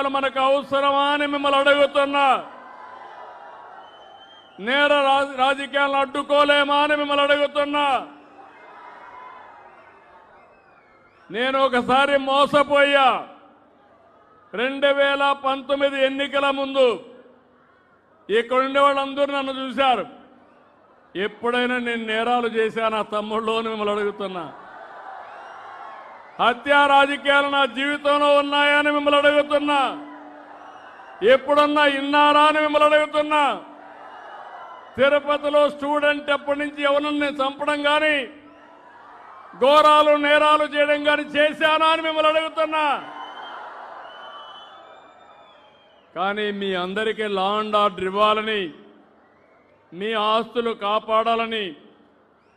రాజకీయాలు మనకు అవసరమా అని మిమ్మల్ని అడుగుతున్నా. నేర రాజకీయాలను అడ్డుకోలేమా అని మిమ్మల్ని అడుగుతున్నా. నేను ఒకసారి మోసపోయా. 2019 ఎన్నికల ముందు ఇక్కడ ఉండే వాళ్ళందరూ నన్ను చూశారు. ఎప్పుడైనా నేను నేరాలు చేశానా తమ్ముళ్ళు అని మిమ్మల్ని అడుగుతున్నా. హత్యా రాజకీయాలు నా జీవితంలో ఉన్నాయని మిమ్మల్ని అడుగుతున్నా. ఎప్పుడన్నా ఇన్నారా అని మిమ్మల్ని అడుగుతున్నా. తిరుపతిలో స్టూడెంట్ ఎప్పటి నుంచి ఎవరిని చంపడం కానీ ఘోరాలు నేరాలు చేయడం కానీ చేశానా అని మిమ్మల్ని అడుగుతున్నా. కానీ మీ అందరికీ లా అండ్ ఆర్డర్ ఇవ్వాలని, మీ ఆస్తులు కాపాడాలని,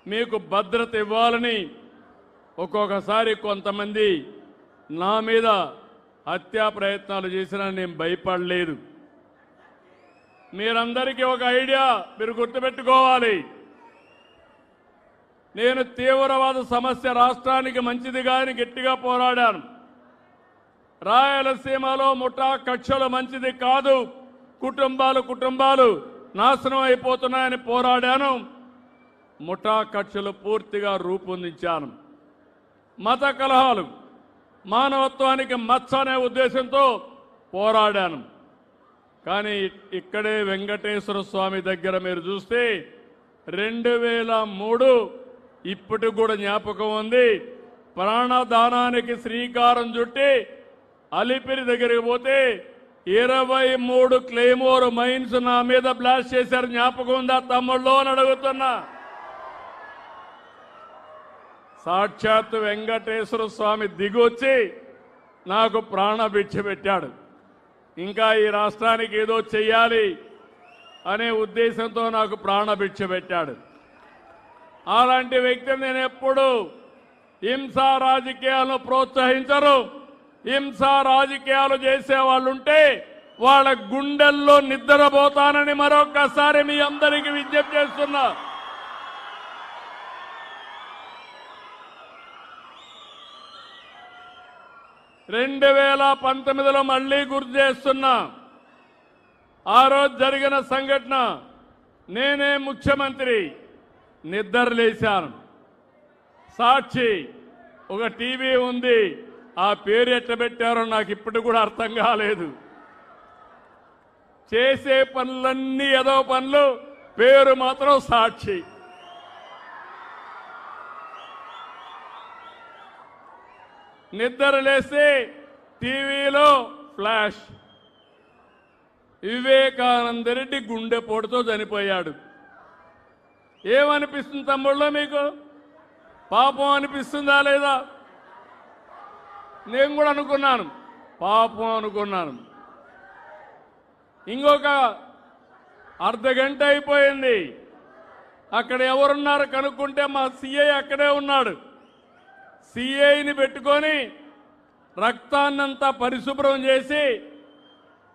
మీకు భద్రత ఇవ్వాలని ఒక్కొక్కసారి కొంతమంది నా మీద హత్యా ప్రయత్నాలు చేసినా నేను భయపడలేదు. మీరందరికీ ఒక ఐడియా మీరు గుర్తుపెట్టుకోవాలి. నేను తీవ్రవాద సమస్య రాష్ట్రానికి మంచిదిగా అని గట్టిగా పోరాడాను. రాయలసీమలో ముఠా కక్షలు మంచిది కాదు, కుటుంబాలు నాశనం అయిపోతున్నాయని పోరాడాను. ముఠా కక్షలు పూర్తిగా రూపొందించాను. మత కలహాలు మానవత్వానికి మచ్చ అనే ఉద్దేశంతో పోరాడాను. కానీ ఇక్కడే వెంకటేశ్వర స్వామి దగ్గర మీరు చూస్తే 2003 ఇప్పటికి కూడా జ్ఞాపకం ఉంది. ప్రాణదానానికి శ్రీకారం చుట్టి అలిపిరి దగ్గరికి పోతే 23 క్లెయిమోర్ మైన్స్ నా మీద బ్లాస్ట్ చేశారు. జ్ఞాపకం ఉందా తమ్ముళ్ళు అని అడుగుతున్నా. సాక్షాత్ వెంకటేశ్వర స్వామి దిగొచ్చి నాకు ప్రాణభిక్ష పెట్టాడు. ఇంకా ఈ రాష్ట్రానికి ఏదో చెయ్యాలి అనే ఉద్దేశంతో నాకు ప్రాణభిక్ష పెట్టాడు. అలాంటి వ్యక్తిని నేను ఎప్పుడు హింసా రాజకీయాలను ప్రోత్సహించరు. హింసా రాజకీయాలు చేసే వాళ్ళుంటే వాళ్ళ గుండెల్లో నిద్రపోతానని మరొక్కసారి మీ అందరికీ విజ్ఞప్తి చేస్తున్నా. 2019లో మళ్లీ గుర్తు చేస్తున్నా. ఆ రోజు జరిగిన సంఘటన, నేనే ముఖ్యమంత్రి, నిద్రలేశాను. సాక్షి ఒక టీవీ ఉంది, ఆ పేరు ఎట్లా పెట్టారో నాకు ఇప్పుడు కూడా అర్థం కాలేదు. చేసే పనులన్నీ ఏదో పనులు, పేరు మాత్రం సాక్షి. నిద్ర లేస్తే టీవీలో ఫ్లాష్, వివేకానంద రెడ్డి గుండెపోటుతో చనిపోయాడు. ఏమనిపిస్తుంది తమ్ముళ్ళో మీకు? పాపం అనిపిస్తుందా లేదా? నేను కూడా అనుకున్నాను, పాపం అనుకున్నాను. ఇంకొక అర్ధగంట అయిపోయింది. అక్కడ ఎవరున్నారు కనుక్కుంటే మా సిఐ అక్కడే ఉన్నాడు. సిఐని పెట్టుకొని రక్తాన్నంతా పరిశుభ్రం చేసి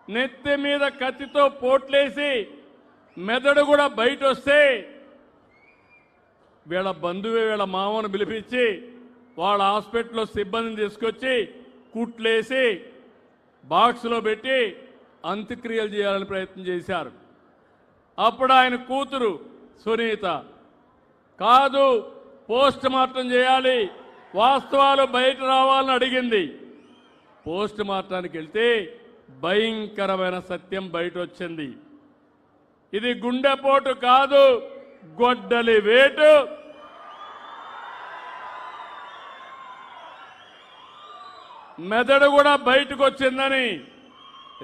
నెత్తి మీద కత్తితో పోట్లేసి మెదడు కూడా బయట వస్తే వీళ్ళ బంధువే వీళ్ళ మామను పిలిపించి వాళ్ళ హాస్పిటల్లో సిబ్బందిని తీసుకొచ్చి కుట్లేసి బాక్స్లో పెట్టి అంత్యక్రియలు చేయాలని ప్రయత్నం చేశారు. అప్పుడు ఆయన కూతురు సునీత, కాదు పోస్ట్ మార్టం చేయాలి, వాస్తవాలు బయట రావాలని అడిగింది. పోస్ట్ మార్టానికి వెళ్తే భయంకరమైన సత్యం బయట వచ్చింది. ఇది గుండెపోటు కాదు, గొడ్డలి వేటు. మెదడు కూడా బయటకు వచ్చిందని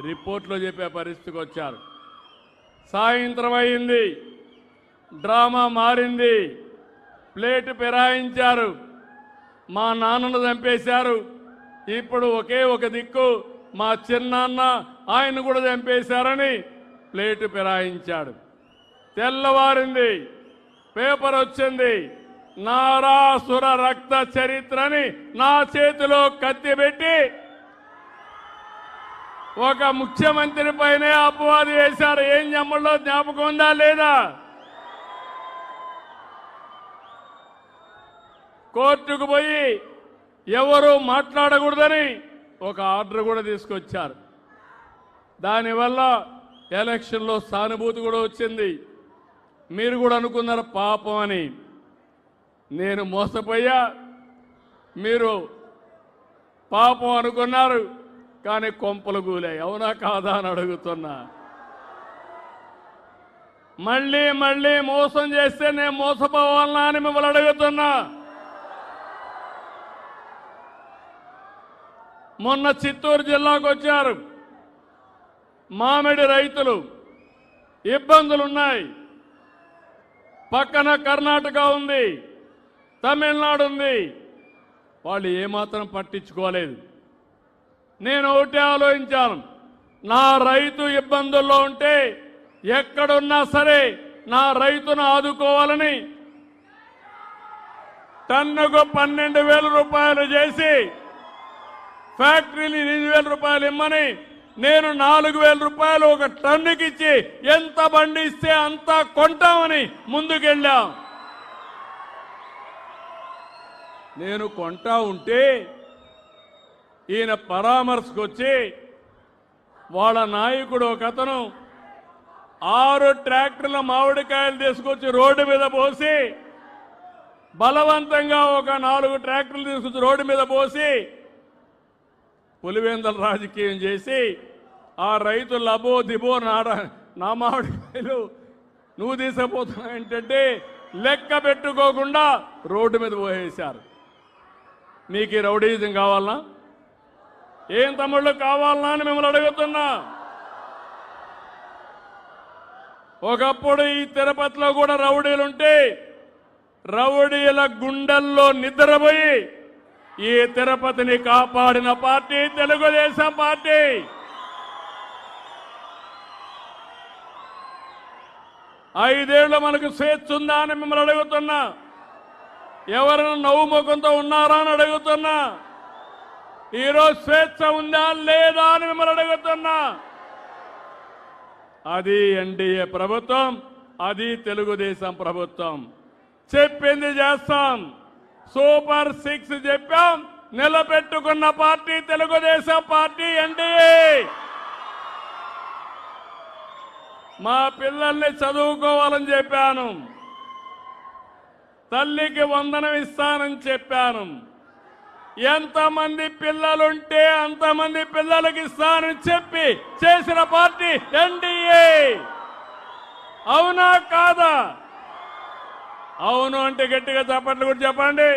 రిపోర్ట్లో చెప్పే పరిస్థితికి వచ్చారు. సాయంత్రం అయింది, డ్రామా మారింది, ప్లేటు ఫిరాయించారు. మా నాన్నను చంపేశారు. ఇప్పుడు ఒకే ఒక దిక్కు మా చిన్నాన్న, ఆయన కూడా చంపేశారని ప్లేటు ఫిరాయించాడు. తెల్లవారింది, పేపర్ వచ్చింది, నారాసుర రక్త చరిత్రని నా చేతిలో కత్తి పెట్టి ఒక ముఖ్యమంత్రి పైనే అపవాదు వేశారు. ఏం జమ్మల్లో జ్ఞాపకం ఉందా లేదా? కోర్టుకు పోయి ఎవరు మాట్లాడకూడదని ఒక ఆర్డర్ కూడా తీసుకొచ్చారు. దానివల్ల ఎలక్షన్లో సానుభూతి కూడా వచ్చింది. మీరు కూడా అనుకున్నారు పాపం అని. నేను మోసపోయా, మీరు పాపం అనుకున్నారు, కానీ కొంపలు గూలాయి. అవునా కాదా అని అడుగుతున్నా. మళ్ళీ మళ్ళీ మోసం చేస్తే నేను మోసపోవాలనా అని మిమ్మల్ని అడుగుతున్నా. మొన్న చిత్తూరు జిల్లాకు వచ్చారు. మామిడి రైతులు ఇబ్బందులున్నాయి. పక్కన కర్ణాటక ఉంది, తమిళనాడు ఉంది. వాళ్ళు ఏమాత్రం పట్టించుకోలేదు. నేను ఒకటే ఆలోచించాను, నా రైతు ఇబ్బందుల్లో ఉంటే ఎక్కడున్నా సరే నా రైతును ఆదుకోవాలని టన్నుకు 12,000 రూపాయలు చేసి ఫ్యాక్టరీని 8,000 రూపాయలు ఇమ్మని నేను 4,000 రూపాయలు ఒక టన్నుకి ఇచ్చి ఎంత బండి ఇస్తే అంత కొంటామని ముందుకెళ్ళాం. నేను కొంటా ఉంటే ఈయన పరామర్శకు వచ్చి వాళ్ళ నాయకుడు ఒక అతను 6 ట్రాక్టర్ల మామిడికాయలు తీసుకొచ్చి రోడ్డు మీద పోసి బలవంతంగా ఒక 4 ట్రాక్టర్లు తీసుకొచ్చి రోడ్డు మీద పోసి పులివెందుల రాజకీయం చేసి ఆ రైతులు లబో దిబో నా మామిడికాయలు నువ్వు తీసుకుపోతున్నావు ఏంటంటే లెక్క పెట్టుకోకుండా రోడ్డు మీద పోసేశారు. మీకు ఈ రౌడీజం కావాలనా? ఏం తమ్ముళ్ళు కావాలనా అని మిమ్మల్ని అడుగుతున్నా. ఒకప్పుడు ఈ తిరుపతిలో కూడా రౌడీలుంటే రౌడీల గుండెల్లో నిద్రపోయి ఈ తిరుపతిని కాపాడిన పార్టీ తెలుగుదేశం పార్టీ. ఐదేళ్లు మనకు స్వేచ్ఛ ఉందా అని మిమ్మల్ని అడుగుతున్నా. ఎవరైనా నవ్వు ముఖంతో ఉన్నారా అని అడుగుతున్నా. ఈరోజు స్వేచ్ఛ ఉందా లేదా అని మిమ్మల్ని అడుగుతున్నా. అది ఎన్డీఏ ప్రభుత్వం, అది తెలుగుదేశం ప్రభుత్వం. చెప్పింది చేస్తాం. సూపర్ 6 చెప్పాం, నిలబెట్టుకున్న పార్టీ తెలుగుదేశం పార్టీ, ఎన్డీఏ. మా పిల్లల్ని చదువుకోవాలని చెప్పాను, తల్లికి వందనం ఇస్తానని చెప్పాను. ఎంతమంది పిల్లలుంటే అంతమంది పిల్లలకి ఇస్తానని చెప్పి చేసిన పార్టీ ఎన్డీఏ. అవునా కాదా? అవును అంటే గట్టిగా చప్పట్లు కూడా చెప్పండి.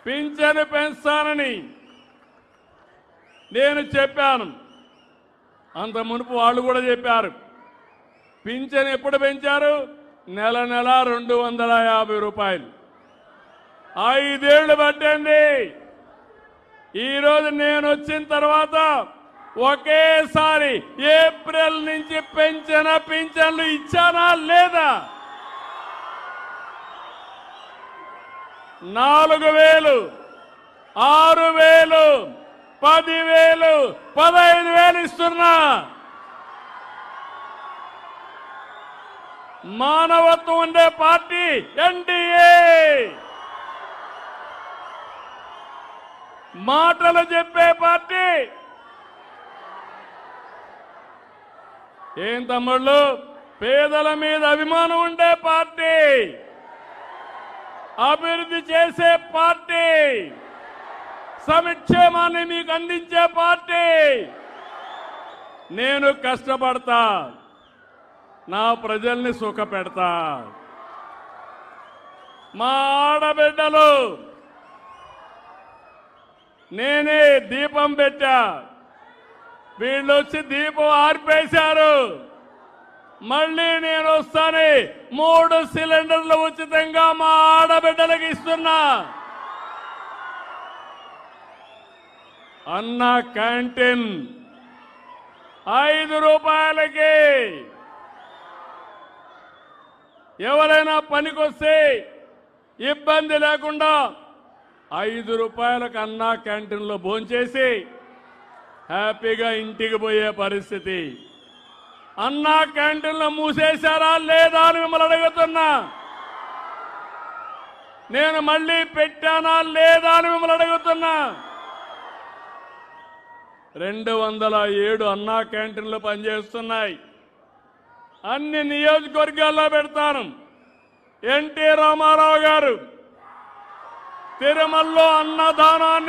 పింఛను పెంచుతానని నేను చెప్పాను. అంత మునుపు వాళ్ళు కూడా చెప్పారు. పింఛను ఎప్పుడు పెంచారు? నెల నెల 250 రూపాయలు. 5 ఏళ్లు పట్టింది. ఈరోజు నేను వచ్చిన తర్వాత ఒకేసారి ఏప్రిల్ నుంచి పెంచిన పింఛన్లు ఇచ్చానా లేదా? 4,000, 6,000, 10,000, 15,000 ఇస్తున్నా. మానవత్వం ఉండే పార్టీ ఎన్డీఏ. మాటలు చెప్పే పార్టీ. ఏం తమ్ముళ్ళు, పేదల మీద అభిమానం ఉండే పార్టీ, అభివృద్ధి చేసే పార్టీ, సంక్షేమాన్ని మీకు అందించే పార్టీ. నేను కష్టపడతా, నా ప్రజల్ని సుఖపెడతా. మా ఆడబిడ్డలు నేనే దీపం పెట్టా, వీళ్ళు వచ్చి దీపం ఆర్పేశారు. మళ్ళీ నేను వస్తానే 3 సిలిండర్లు ఉచితంగా మా ఆడబిడ్డలకు ఇస్తున్నా. అన్న క్యాంటీన్ 5 రూపాయలకి. ఎవరైనా పనికొస్తే ఇబ్బంది లేకుండా 5 రూపాయలకు అన్నా క్యాంటీన్లో భోంచేసి హ్యాపీగా ఇంటికి పోయే పరిస్థితి. అన్నా క్యాంటీన్లో మూసేశారా లేదా అని మిమ్మల్ని అడుగుతున్నా. నేను మళ్ళీ పెట్టానా లేదా అని మిమ్మల్ని అడుగుతున్నా. 207 అన్నా క్యాంటీన్లు పనిచేస్తున్నాయి. అన్ని నియోజకవర్గాల్లో పెడతాను. ఎన్టీ రామారావు గారు తిరుమలలో అన్నదానాన్ని